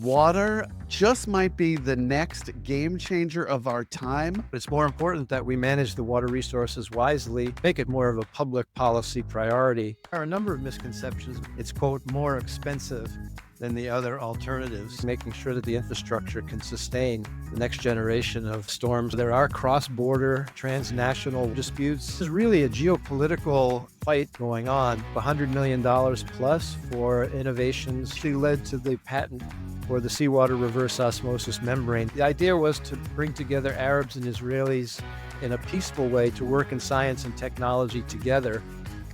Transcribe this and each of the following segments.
Water just might be the next game changer of our time. It's more important that we manage the water resources wisely, make it more of a public policy priority. There are a number of misconceptions. It's, quote, more expensive than the other alternatives, making sure that the infrastructure can sustain the next generation of storms. There are cross-border, transnational disputes. There's really a geopolitical fight going on. $100 million plus for innovations. She led to the patent for the seawater reverse osmosis membrane. The idea was to bring together Arabs and Israelis in a peaceful way to work in science and technology together,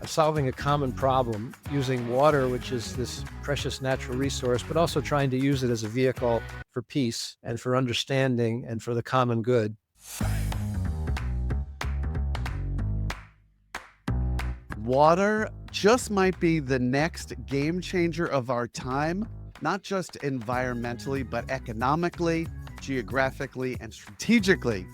solving a common problem, using water, which is this precious natural resource, but also trying to use it as a vehicle for peace and for understanding and for the common good. Water just might be the next game changer of our time, not just environmentally, but economically, geographically, and strategically.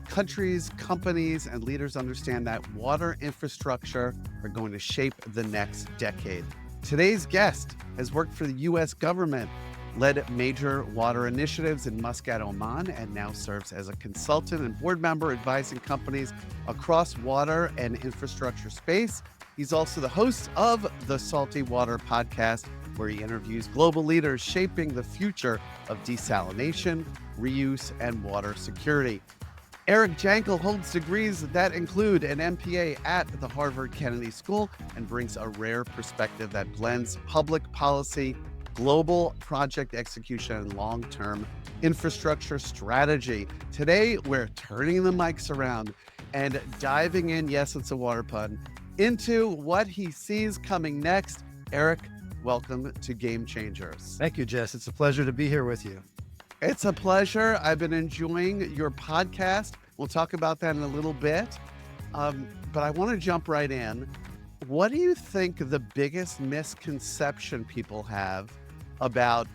Countries, companies, and leaders understand that water infrastructure are going to shape the next decade. Today's guest has worked for the U.S. government, led major water initiatives in Muscat, Oman, and now serves as a consultant and board member advising companies across water and infrastructure space. He's also the host of the Salty Water podcast, where he interviews global leaders shaping the future of desalination, reuse, and water security. Eric Jankel holds degrees that include an MPA at the Harvard Kennedy School and brings a rare perspective that blends public policy, global project execution, and long-term infrastructure strategy. Today, we're turning the mics around and diving in, yes, it's a water pun, into what he sees coming next. Eric, welcome to Game Changers. Thank you, Jess. It's a pleasure to be here with you. It's a pleasure. I've been enjoying your podcast. We'll talk about that in a little bit. But I want to jump right in. What do you think the biggest misconception people have about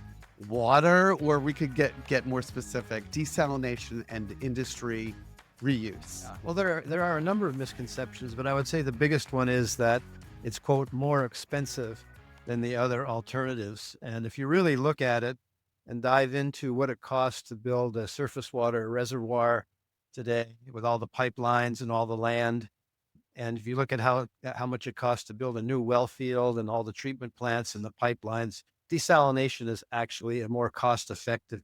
water, or we could get more specific, desalination and industry reuse? Well, there are a number of misconceptions, but I would say the biggest one is that it's, quote, more expensive than the other alternatives. And if you really look at it and dive into what it costs to build a surface water reservoir today with all the pipelines and all the land, and if you look at how much it costs to build a new well field and all the treatment plants and the pipelines, desalination is actually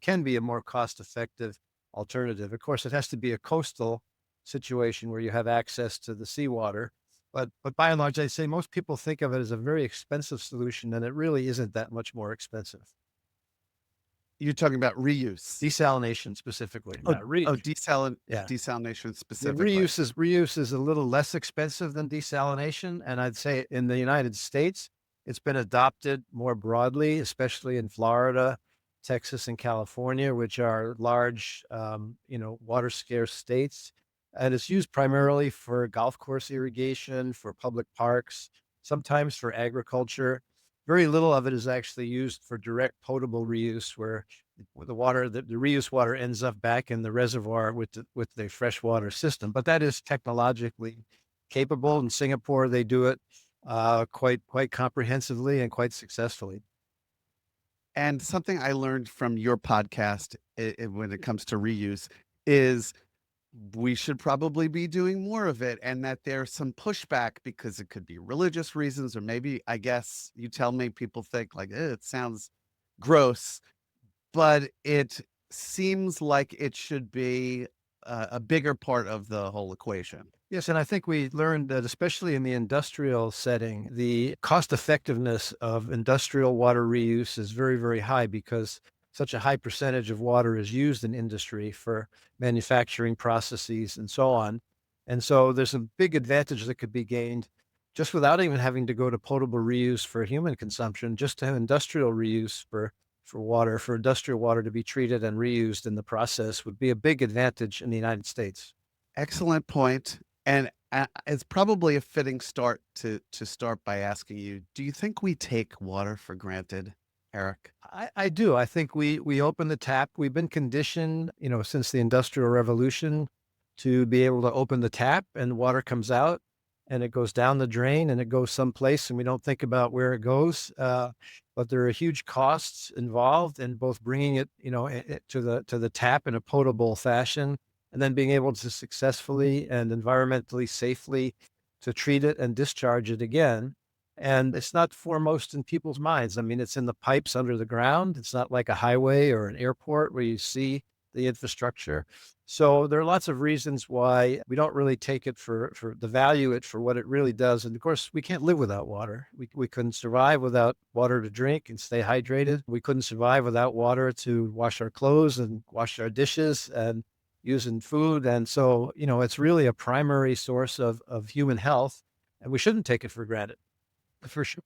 can be a more cost-effective alternative. Of course, it has to be a coastal situation where you have access to the seawater. But by and large, I'd say most people think of it as a very expensive solution, and it really isn't that much more expensive. You're talking about reuse. Desalination specifically. Desalination specifically. Reuse is a little less expensive than desalination. And I'd say in the United States, it's been adopted more broadly, especially in Florida, Texas, and California, which are large, water scarce states. And it's used primarily for golf course irrigation, for public parks, sometimes for agriculture. Very little of it is actually used for direct potable reuse, where the reuse water ends up back in the reservoir with the freshwater system. But that is technologically capable. In Singapore, they do it quite comprehensively and quite successfully. And something I learned from your podcast when it comes to reuse is we should probably be doing more of it, and that there's some pushback because it could be religious reasons, or maybe, I guess you tell me, people think like, it sounds gross, but it seems like it should be a bigger part of the whole equation. Yes, and I think we learned that especially in the industrial setting, the cost effectiveness of industrial water reuse is very, very high because such a high percentage of water is used in industry for manufacturing processes and so on. And so there's a big advantage that could be gained just without even having to go to potable reuse for human consumption, just to have industrial reuse for industrial water to be treated and reused in the process would be a big advantage in the United States. Excellent point. And it's probably a fitting start to start by asking you, do you think we take water for granted, Eric? I do. I think we open the tap. We've been conditioned, since the Industrial Revolution to be able to open the tap and water comes out and it goes down the drain and it goes someplace and we don't think about where it goes. but there are huge costs involved in both bringing it, to the tap in a potable fashion, and then being able to successfully and environmentally safely to treat it and discharge it again. And it's not foremost in people's minds. I mean, it's in the pipes under the ground. It's not like a highway or an airport where you see the infrastructure. So there are lots of reasons why we don't really take it for the value it for what it really does. And of course, we can't live without water. We couldn't survive without water to drink and stay hydrated. We couldn't survive without water to wash our clothes and wash our dishes and use in food. And so, it's really a primary source of human health, and we shouldn't take it for granted. For sure.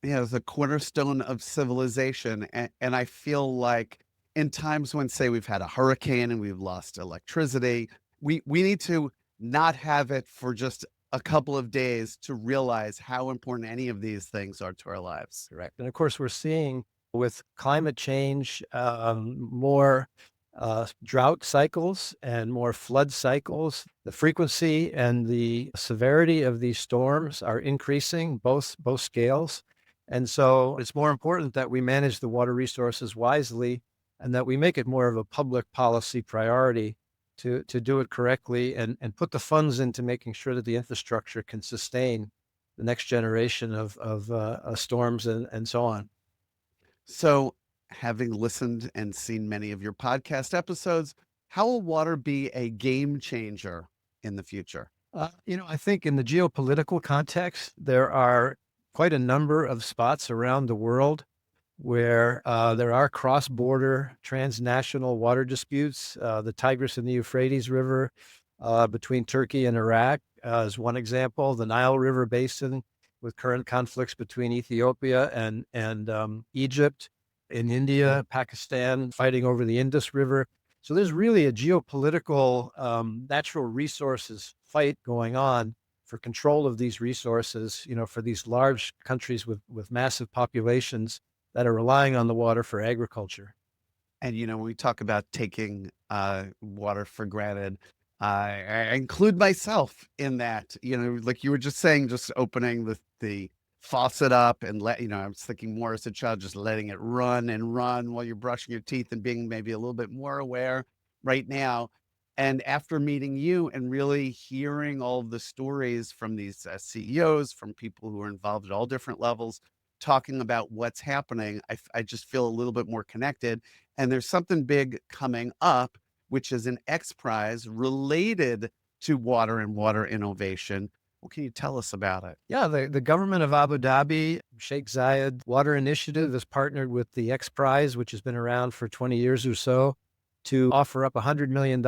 Yeah, the cornerstone of civilization. And I feel like in times when, say, we've had a hurricane and we've lost electricity, we need to not have it for just a couple of days to realize how important any of these things are to our lives. Correct. And of course, we're seeing with climate change more drought cycles and more flood cycles. The frequency and the severity of these storms are increasing, both scales. And so it's more important that we manage the water resources wisely and that we make it more of a public policy priority to do it correctly and put the funds into making sure that the infrastructure can sustain the next generation of storms and so on. So, having listened and seen many of your podcast episodes, how will water be a game changer in the future? I think in the geopolitical context, there are quite a number of spots around the world where there are cross-border transnational water disputes. The Tigris and the Euphrates River between Turkey and Iraq is one example. The Nile River Basin with current conflicts between Ethiopia and Egypt, in India, Pakistan, fighting over the Indus River. So there's really a geopolitical natural resources fight going on for control of these resources, for these large countries with massive populations that are relying on the water for agriculture. And, when we talk about taking water for granted, I include myself in that, like you were just saying, just opening the faucet up and I was thinking more as a child, just letting it run and run while you're brushing your teeth and being maybe a little bit more aware right now. And after meeting you and really hearing all of the stories from these CEOs, from people who are involved at all different levels, talking about what's happening, I just feel a little bit more connected. And there's something big coming up, which is an XPRIZE related to water and water innovation. What can you tell us about it? Yeah, the government of Abu Dhabi, Sheikh Zayed Water Initiative has partnered with the XPRIZE, which has been around for 20 years or so, to offer up $100 million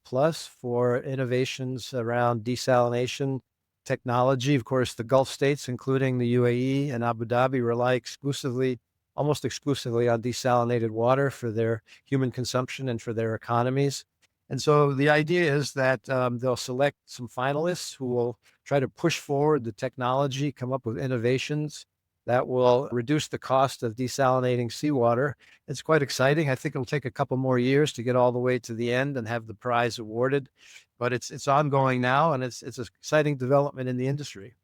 plus for innovations around desalination technology. Of course, the Gulf states, including the UAE and Abu Dhabi, rely almost exclusively on desalinated water for their human consumption and for their economies. And so the idea is that they'll select some finalists who will try to push forward the technology, come up with innovations that will reduce the cost of desalinating seawater. It's quite exciting. I think it'll take a couple more years to get all the way to the end and have the prize awarded, but it's ongoing now, and it's an exciting development in the industry.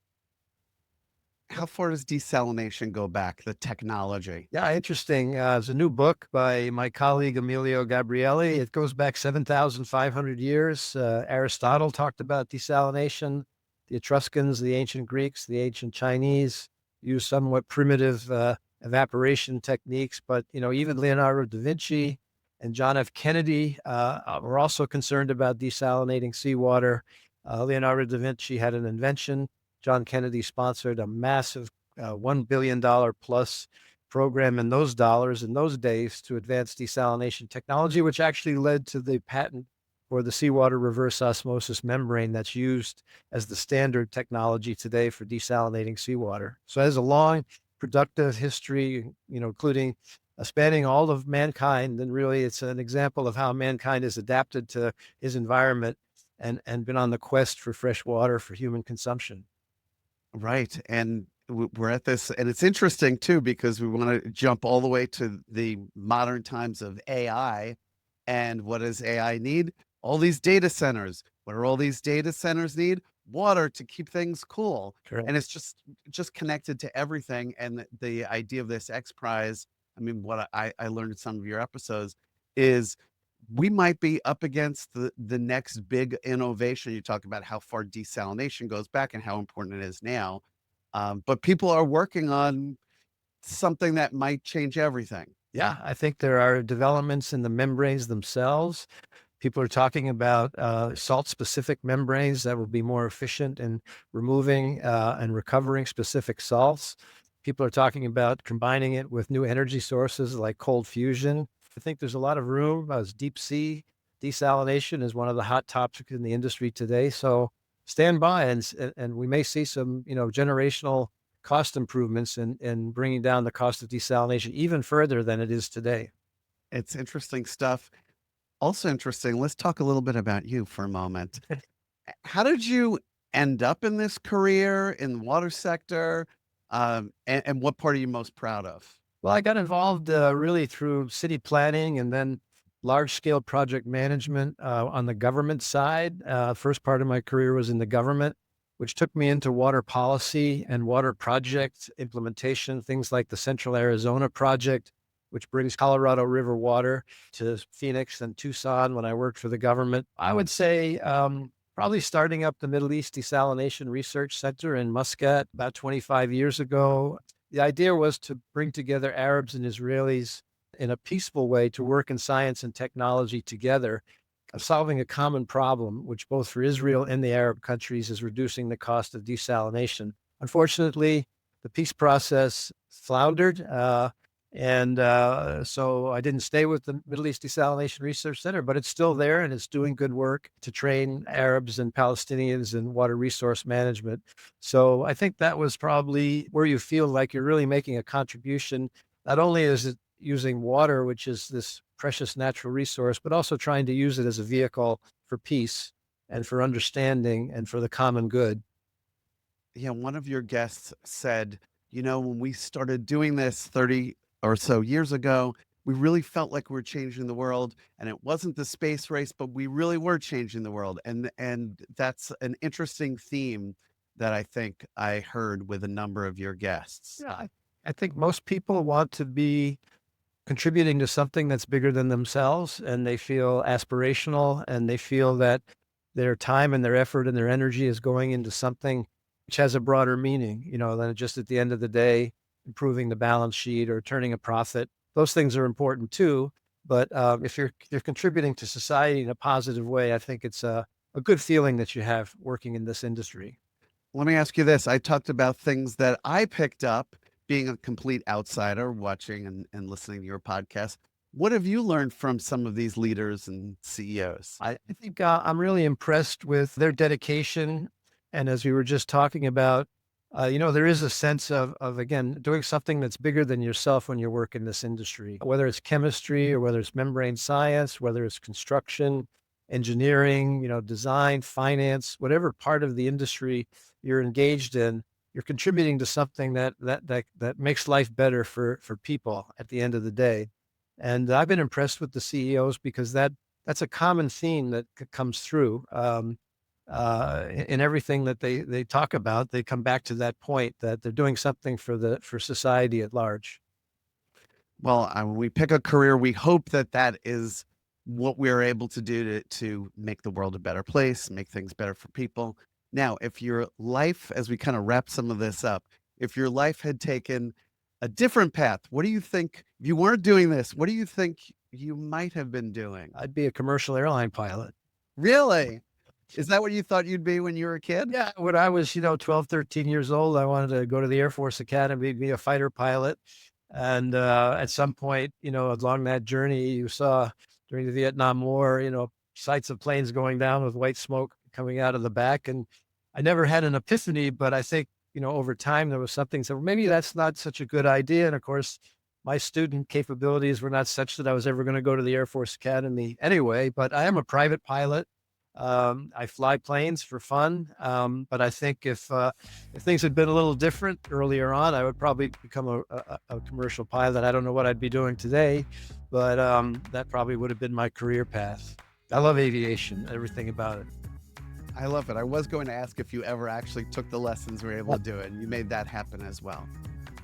How far does desalination go back, the technology? Yeah, interesting. There's a new book by my colleague Emilio Gabrielli. It goes back 7,500 years. Aristotle talked about desalination. The Etruscans, the ancient Greeks, the ancient Chinese used somewhat primitive evaporation techniques. But, even Leonardo da Vinci and John F. Kennedy were also concerned about desalinating seawater. Leonardo da Vinci had an invention. John Kennedy sponsored a massive $1 billion plus program in those days to advance desalination technology, which actually led to the patent for the seawater reverse osmosis membrane that's used as the standard technology today for desalinating seawater. So it has a long, productive history, including spanning all of mankind. And really, it's an example of how mankind has adapted to his environment and been on the quest for fresh water for human consumption. Right. And we're at this, and it's interesting too, because we want to jump all the way to the modern times of AI. And what does AI need? All these data centers. What are all these data centers need? water to keep things cool. Correct. And it's just connected to everything. And the idea of this X Prize, I mean, what I learned in some of your episodes is we might be up against the next big innovation. You talk about how far desalination goes back and how important it is now. But people are working on something that might change everything. Yeah, I think there are developments in the membranes themselves. People are talking about salt-specific membranes that will be more efficient in removing and recovering specific salts. People are talking about combining it with new energy sources like cold fusion. I think there's a lot of room as deep sea desalination is one of the hot topics in the industry today. So stand by and we may see some, generational cost improvements in bringing down the cost of desalination even further than it is today. It's interesting stuff. Also interesting, let's talk a little bit about you for a moment. How did you end up in this career in the water sector? And what part are you most proud of? Well, I got involved really through city planning and then large scale project management on the government side. First part of my career was in the government, which took me into water policy and water project implementation, things like the Central Arizona Project, which brings Colorado River water to Phoenix and Tucson when I worked for the government. I would say probably starting up the Middle East Desalination Research Center in Muscat about 25 years ago. The idea was to bring together Arabs and Israelis in a peaceful way to work in science and technology together, solving a common problem, which both for Israel and the Arab countries is reducing the cost of desalination. Unfortunately, the peace process floundered. So I didn't stay with the Middle East Desalination Research Center, but it's still there and it's doing good work to train Arabs and Palestinians in water resource management. So I think that was probably where you feel like you're really making a contribution. Not only is it using water, which is this precious natural resource, but also trying to use it as a vehicle for peace and for understanding and for the common good. Yeah, one of your guests said, when we started doing this 30 or so years ago, we really felt like we were changing the world, and it wasn't the space race, but we really were changing the world. And that's an interesting theme that I think I heard with a number of your guests. Yeah, I think most people want to be contributing to something that's bigger than themselves, and they feel aspirational, and they feel that their time and their effort and their energy is going into something which has a broader meaning, than just at the end of the day, improving the balance sheet or turning a profit. Those things are important too. But if you're contributing to society in a positive way, I think it's a good feeling that you have working in this industry. Let me ask you this. I talked about things that I picked up being a complete outsider watching and listening to your podcast. What have you learned from some of these leaders and CEOs? I think I'm really impressed with their dedication. And as we were just talking about, there is a sense of, again, doing something that's bigger than yourself when you work in this industry, whether it's chemistry or whether it's membrane science, whether it's construction, engineering, design, finance, whatever part of the industry you're engaged in, you're contributing to something that makes life better for people at the end of the day. And I've been impressed with the CEOs because that's a common theme that comes through. In everything that they talk about, they come back to that point that they're doing something for society at large. Well, when we pick a career, we hope that is what we're able to do to make the world a better place, make things better for people. Now, if your life, as we kind of wrap some of this up, if your life had taken a different path, what do you think, if you weren't doing this, what do you think you might have been doing? I'd be a commercial airline pilot. Really? Is that what you thought you'd be when you were a kid? Yeah, when I was, 12, 13 years old, I wanted to go to the Air Force Academy, be a fighter pilot. And at some point, along that journey, you saw during the Vietnam War, sights of planes going down with white smoke coming out of the back. And I never had an epiphany, but I think, over time there was something, so maybe that's not such a good idea. And of course, my student capabilities were not such that I was ever going to go to the Air Force Academy anyway, but I am a private pilot. I fly planes for fun. But I think if things had been a little different earlier on, I would probably become a commercial pilot. I don't know what I'd be doing today, but that probably would have been my career path. I love aviation, everything about it. I love it. I was going to ask if you ever actually took the lessons, were able to do it, and you made that happen as well.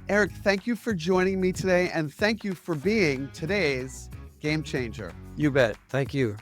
Eric, thank you for joining me today, and thank you for being today's game changer. You bet. Thank you.